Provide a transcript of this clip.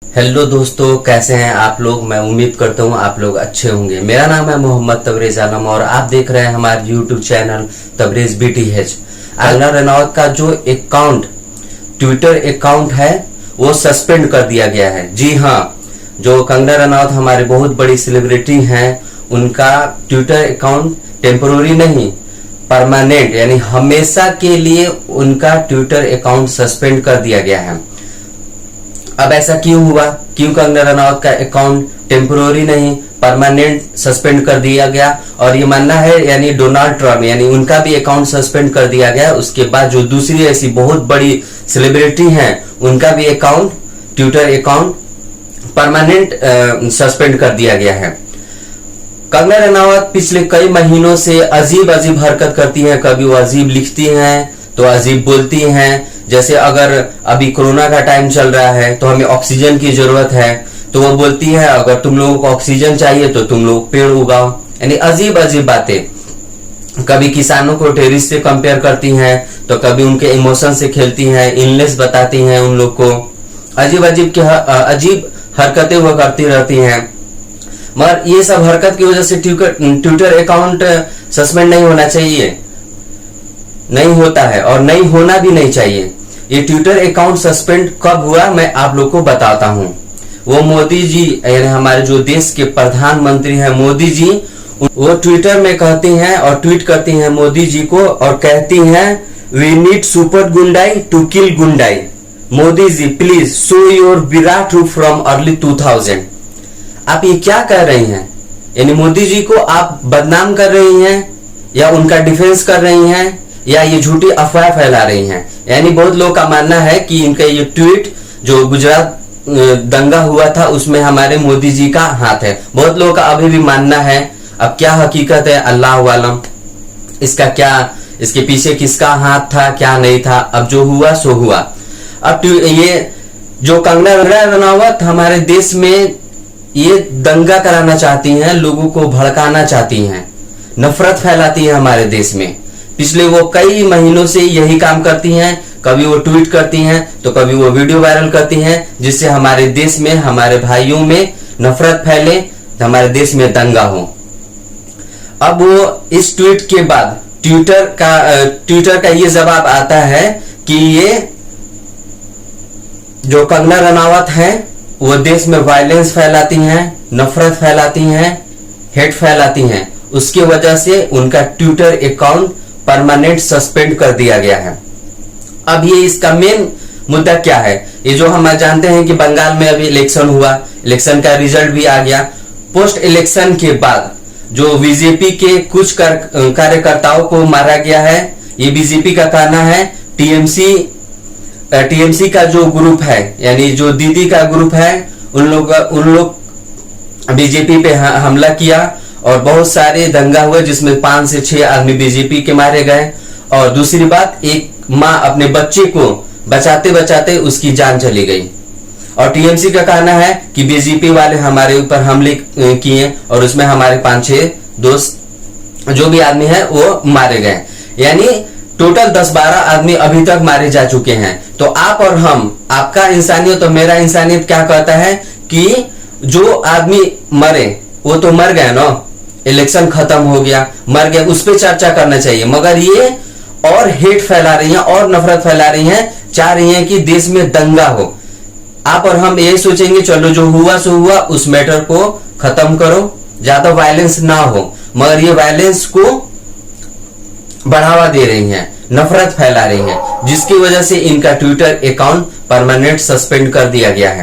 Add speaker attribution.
Speaker 1: Hello दोस्तों, कैसे हैं आप लोग। मैं उम्मीद करता हूं आप लोग अच्छे होंगे। मेरा नाम है मोहम्मद तबरेज आलम और आप देख रहे हैं हमारे YouTube channel Tabrez BTH। Kangana Ranaut का जो अकाउंट ट्विटर अकाउंट है वो सस्पेंड कर दिया गया है। जी हाँ, जो कंगना रनौत हमारे बहुत बड़ी सेलिब्रिटी हैं, उनका ट्विटर अकाउंट टेम्पोररी नहीं परमानेंट यानी हमेशा के लिए उनका ट्विटर अकाउंट सस्पेंड कर दिया गया है। अब ऐसा क्यों हुआ, क्यों कंगना रनौत का अकाउंट टेम्पोररी नहीं परमानेंट सस्पेंड कर दिया गया। और ये मानना है यानी डोनाल्ड ट्रम्प यानी उनका भी अकाउंट सस्पेंड कर दिया गया। उसके बाद जो दूसरी ऐसी बहुत बड़ी सेलिब्रिटी हैं उनका भी account Twitter account permanent suspend कर दिया गया है। कंगना रनौत पिछले कई महीनों से अजीब अजीब हरकत करती हैं। कभी वो अजीब लिखती हैं तो अजीब बोलती हैं। जैसे अगर अभी कोरोना का टाइम चल रहा है तो हमें ऑक्सीजन की जरूरत है, तो वो बोलती है अगर तुम लोगों को ऑक्सीजन चाहिए तो तुम लोग पेड़ उगाओ। यानी अजीब अजीब बातें। कभी किसानों को टेररिस्ट से कंपेयर करती हैं तो कभी उनके इमोशन से खेलती हैं, इलनेस बताती हैं उन लोग को। अजीब हरकतें वो करती रहती हैं। मगर ये सब हरकत की वजह से ट्विटर अकाउंट सस्पेंड नहीं होना चाहिए, नहीं होता है और नहीं होना भी नहीं चाहिए। ये ट्विटर अकाउंट सस्पेंड कब हुआ मैं आप लोग को बताता हूँ। वो मोदी जी यानी हमारे जो देश के प्रधानमंत्री हैं मोदी जी, वो ट्विटर में कहती हैं और ट्वीट करती हैं मोदी जी को और कहती हैं we need super gundai to kill gundai. Modi ji please show your virat roop from early 2000। आप ये क्या कह रही हैं? यानी मोदी जी को आप बदनाम कर रही हैं या उनका डिफेंस कर रही हैं या ये झूठी अफवाह फैला रही हैं। यानी बहुत लोगों का मानना है कि इनका ये ट्वीट जो गुजरात दंगा हुआ था उसमें हमारे मोदी जी का हाथ है। बहुत लोगों का अभी भी मानना है। अब क्या हकीकत है अल्लाह आलम, इसका क्या, इसके पीछे किसका हाथ था क्या नहीं था। अब जो हुआ सो हुआ। अब ये जो कंगना रनौत हमारे देश में ये दंगा कराना चाहती हैं, लोगों को भड़काना चाहती हैं, नफरत फैलाती है हमारे देश में। पिछले वो कई महीनों से यही काम करती हैं। कभी वो ट्वीट करती हैं तो कभी वो वीडियो वायरल करती हैं जिससे हमारे देश में हमारे भाइयों में नफरत फैले, हमारे देश में दंगा हो। अब वो इस ट्वीट के बाद ट्विटर का ये जवाब आता है कि ये जो कंगना रनौत हैं वो देश में वायलेंस फैलाती हैं, नफरत फैलाती हैं, हेट फैलाती हैं। उसकी वजह से उनका ट्विटर अकाउंट परमानेंट सस्पेंड कर दिया गया है। अब ये इसका मेन मुद्दा क्या है? ये जो हम जानते हैं कि बंगाल में अभी इलेक्शन हुआ, इलेक्शन का रिजल्ट भी आ गया। पोस्ट इलेक्शन के बाद जो बीजेपी के कुछ कार्यकर्ताओं को मारा गया है, ये बीजेपी का कहना है। टीएमसी का जो ग्रुप है यानी जो दीदी का ग्रुप है उन लोग बीजेपी पे हमला किया और बहुत सारे दंगा हुए जिसमें 5 से 6 आदमी बीजेपी के मारे गए। और दूसरी बात, एक माँ अपने बच्चे को बचाते बचाते उसकी जान चली गई। और टीएमसी का कहना है कि बीजेपी वाले हमारे ऊपर हमले किए और उसमें हमारे 5-6 दोस्त जो भी आदमी है वो मारे गए। यानी टोटल 10-12 आदमी अभी तक मारे जा चुके हैं। तो आप और हम, आपका इंसानियत और मेरा इंसानियत क्या कहता है कि जो आदमी मरे वो तो मर गए ना, इलेक्शन खत्म हो गया, मर गया, उस पर चर्चा करना चाहिए। मगर ये और हेट फैला रही हैं और नफरत फैला रही हैं, चाह रही हैं कि देश में दंगा हो। आप और हम यही सोचेंगे चलो जो हुआ सो हुआ, उस मैटर को खत्म करो, ज्यादा वायलेंस ना हो। मगर ये वायलेंस को बढ़ावा दे रही हैं, नफरत फैला रही हैं, जिसकी वजह से इनका ट्विटर अकाउंट परमानेंट सस्पेंड कर दिया गया है।